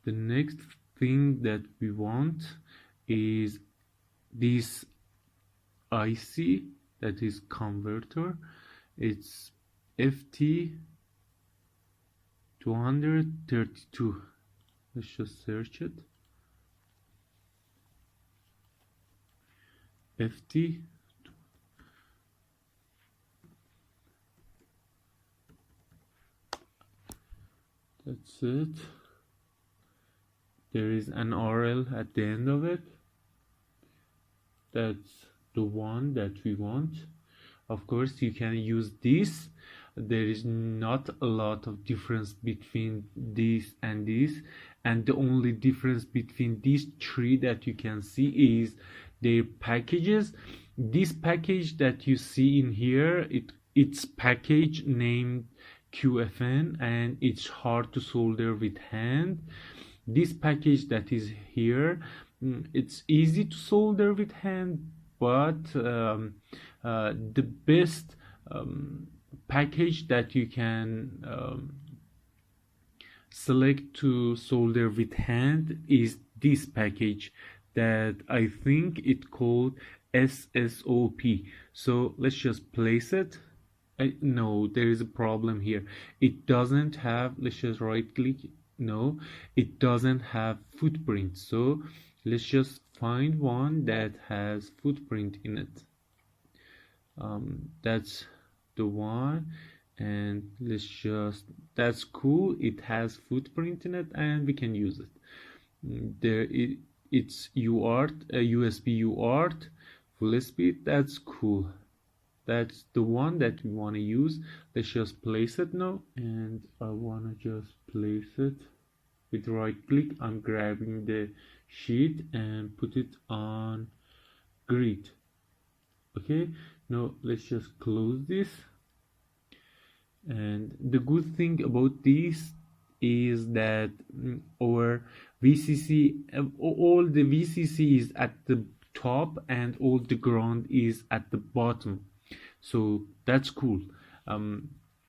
The next thing that we want is this IC, that is converter. It's FT232. Let's just search it. FT. That's it. There is an RL at the end of it. That's the one that we want. Of course, you can use this. There is not a lot of difference between this and this, and the only difference between these three that you can see is their packages. This package that you see in here, it's package named QFN, and it's hard to solder with hand. This package that is here, it's easy to solder with hand, but the best package that you can select to solder with hand is this package that I think it called SSOP. So let's just place it. No, there is a problem here. It doesn't have, let's just right click. No, it doesn't have footprint. So let's just find one that has footprint in it. That's the one, and let's just, that's cool, it has footprint in it and we can use it. It's uart, USB uart full speed. That's cool. That's the one that we want to use. Let's just place it now, and I want to just place it with right click. I'm grabbing the sheet and put it on grid. Okay, now let's just close this. And the good thing about this is that our VCC, all the VCC is at the top and all the ground is at the bottom. So that's cool.